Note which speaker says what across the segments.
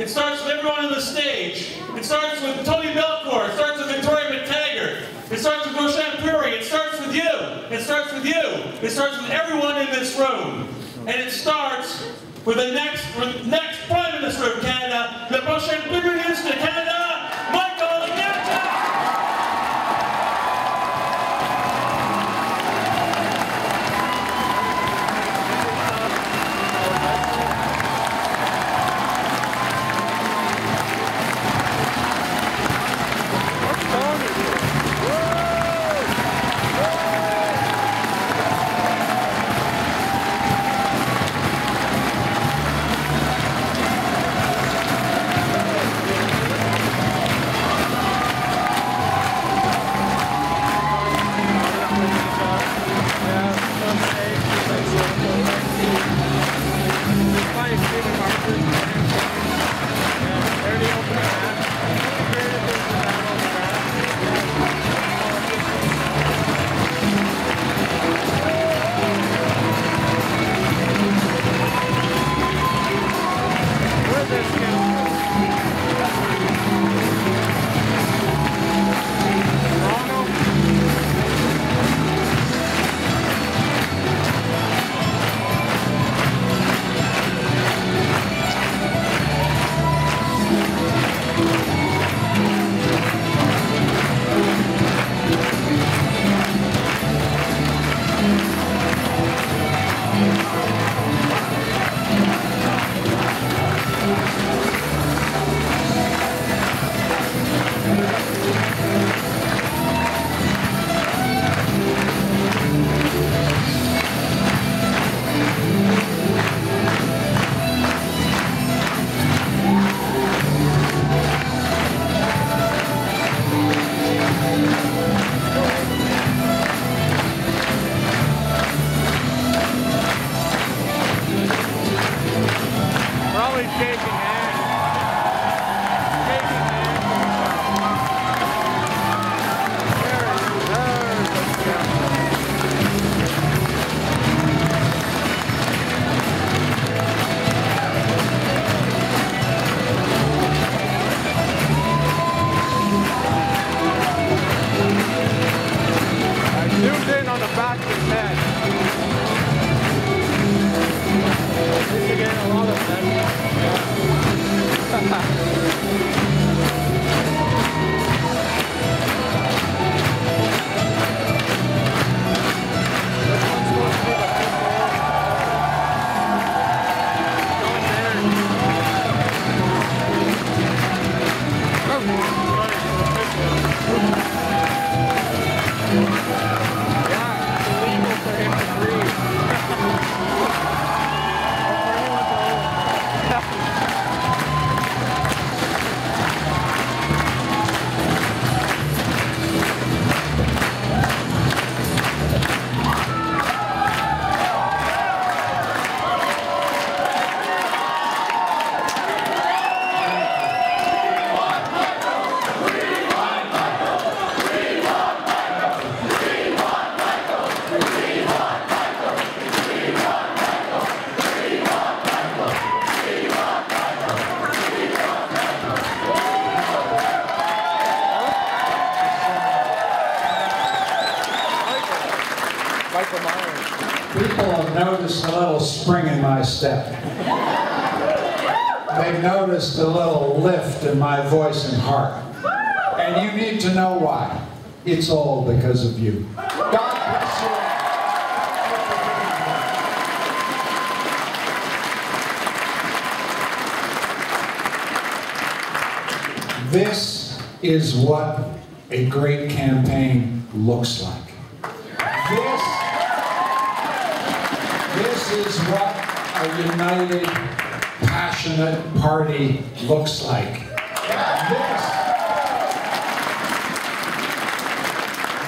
Speaker 1: It starts with everyone on the stage. It starts with Tony Belcourt. It starts with Victoria McTaggart. It starts with Roshan Puri. It starts with you. It starts with you. It starts with everyone in this room. And it starts with the next Prime Minister of Canada, the prochain Premier Minister of Canada, Michael Ignatieff!
Speaker 2: People have noticed a little spring in my step. They've noticed a little lift in my voice and heart. And you need to know why. It's all because of you. God bless you. This is what a great campaign looks like. This is what a united, passionate party looks like.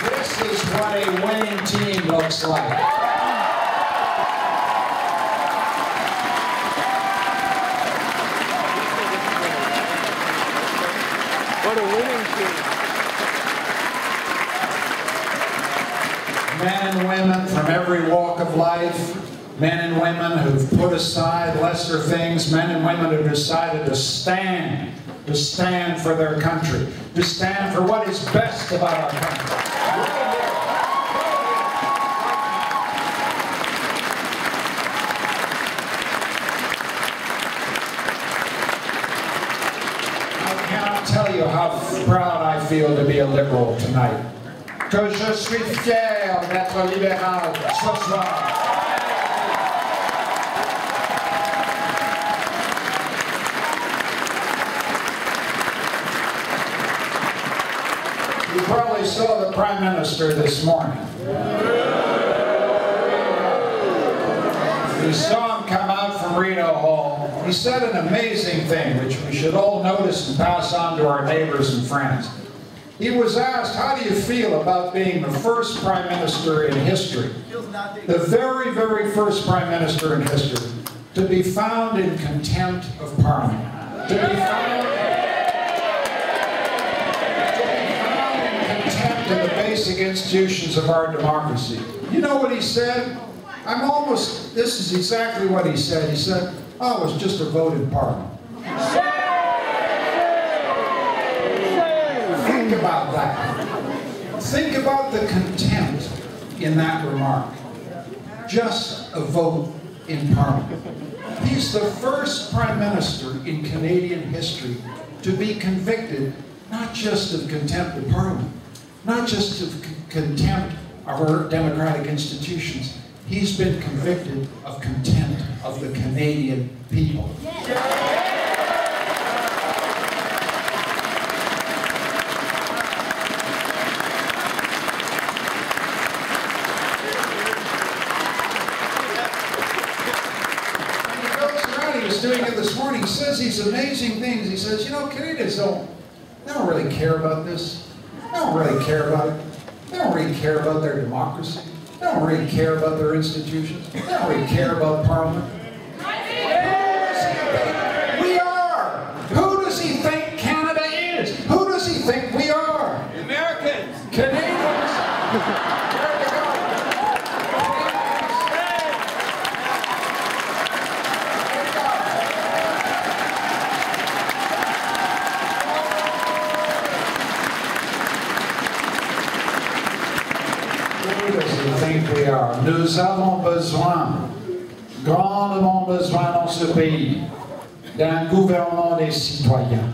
Speaker 2: This is what a winning team looks like.
Speaker 3: What a winning team.
Speaker 2: Men and women from every walk of life, Men and women who've put aside lesser things, men and women who've decided to stand for their country, to stand for what is best about our country. I cannot tell you how proud I feel to be a liberal tonight. Que je suis fier d'être libéral ce soir. You probably saw the Prime Minister this morning. You saw him come out from Rideau Hall. He said an amazing thing, which we should all notice and pass on to our neighbors and friends. He was asked, how do you feel about being the first Prime Minister in history, the very, very first Prime Minister in history, to be found in contempt of Parliament, to be found in the basic institutions of our democracy. You know what he said? This is exactly what he said. He said, oh, it was just a vote in Parliament. Think about that. Think about the contempt in that remark. Just a vote in Parliament. He's the first Prime Minister in Canadian history to be convicted not just of contempt of Parliament, not just of contempt of our democratic institutions. He's been convicted of contempt of the Canadian people. Doing it this morning, he says these amazing things. He says, you know, Canadians don't really care about this. They don't really care about it. They don't really care about their democracy. They don't really care about their institutions. They don't really care about Parliament. Who does he think we are? Who does he think Canada is? Who does he think we are?
Speaker 3: Americans!
Speaker 2: Canadians! There you go. We are. Nous avons besoin, grandement besoin dans ce pays, d'un gouvernement des citoyens,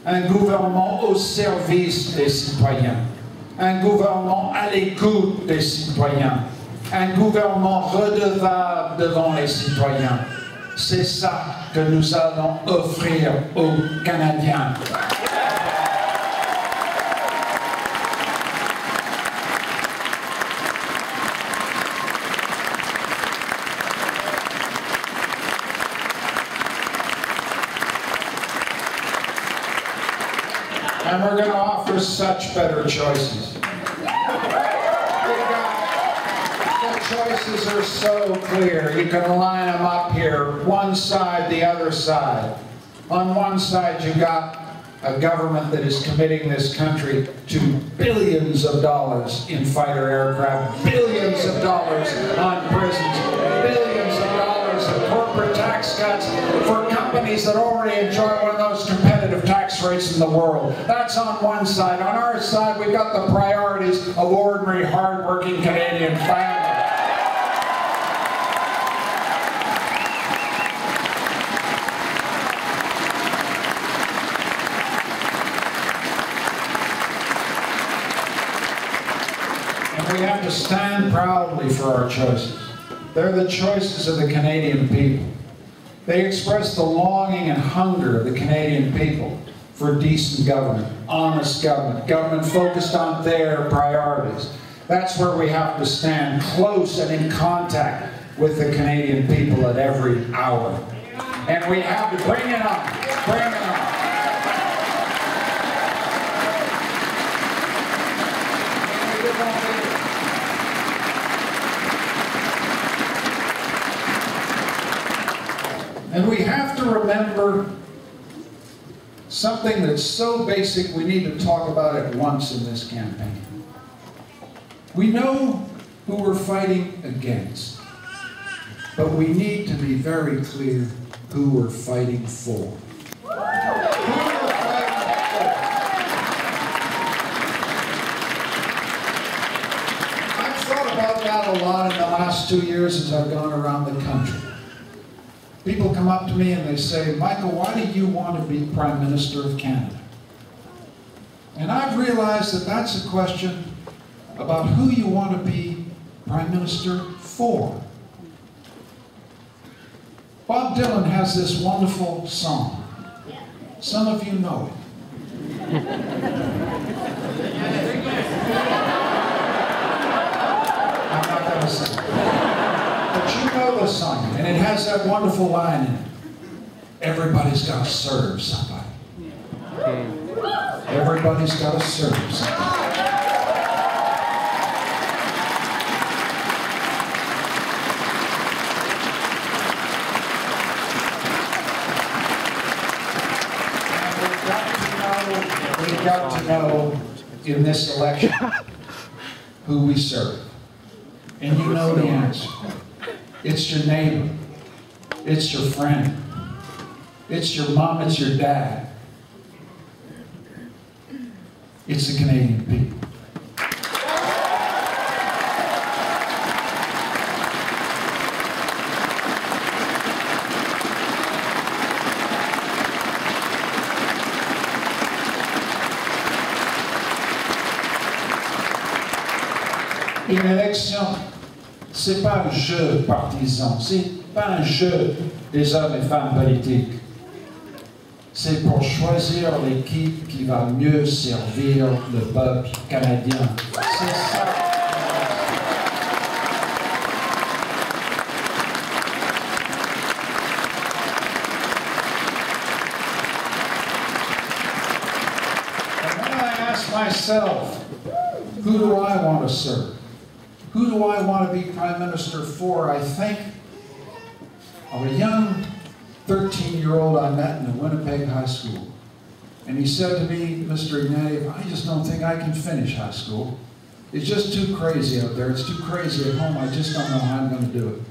Speaker 2: un gouvernement au service des citoyens, un gouvernement à l'écoute des citoyens, un gouvernement redevable devant les citoyens. C'est ça que nous allons offrir aux Canadiens. And we're going to offer such better choices. The choices are so clear. You can line them up here, one side, the other side. On one side, you've got a government that is committing this country to billions of dollars in fighter aircraft, billions of dollars on prisons, billions of dollars in corporate tax cuts for companies that already enjoy one of those competitive tax rates in the world. That's on one side. On our side, we've got the priorities of ordinary, hard-working Canadian families. We have to stand proudly for our choices. They're the choices of the Canadian people. They express the longing and hunger of the Canadian people for decent government, honest government, government focused on their priorities. That's where we have to stand close and in contact with the Canadian people at every hour. And we have to bring it on, bring it on. And we have to remember something that's so basic we need to talk about it once in this campaign. We know who we're fighting against. But we need to be very clear who we're fighting for. About that a lot in the last 2 years as I've gone around the country. People come up to me and they say, Michael, why do you want to be Prime Minister of Canada? And I've realized that that's a question about who you want to be Prime Minister for. Bob Dylan has this wonderful song. Some of you know it. I'm not going to sing it. But you know the song, and it has that wonderful line in it. Everybody's got to serve somebody. Everybody's got to serve somebody. And we've got to know in this election who we serve. And you know the answer. It's your neighbor. It's your friend. It's your mom. It's your dad. It's the Canadian people. Une élection, c'est pas un jeu partisan, c'est pas un jeu des hommes et femmes politiques. C'est pour choisir l'équipe qui va mieux servir le peuple canadien. C'est ça. And when I ask myself, who do I want to serve? Who do I want to be Prime Minister for? I think of a young 13-year-old I met in a Winnipeg high school. And he said to me, Mr. Ignatieff, I just don't think I can finish high school. It's just too crazy out there. It's too crazy at home. I just don't know how I'm going to do it.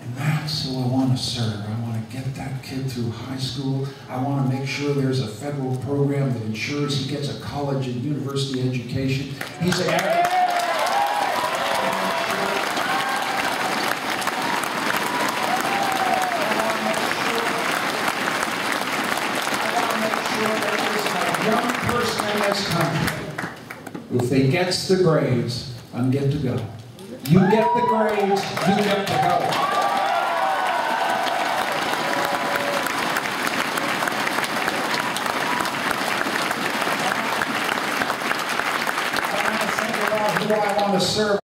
Speaker 2: And that's who I want to serve. I want to get that kid through high school. I want to make sure there's a federal program that ensures he gets a college and university education. He's a young person in this country, if he gets the grades, I'm good to go. You get the grades, you get to go. I'm going to think about who I want to serve.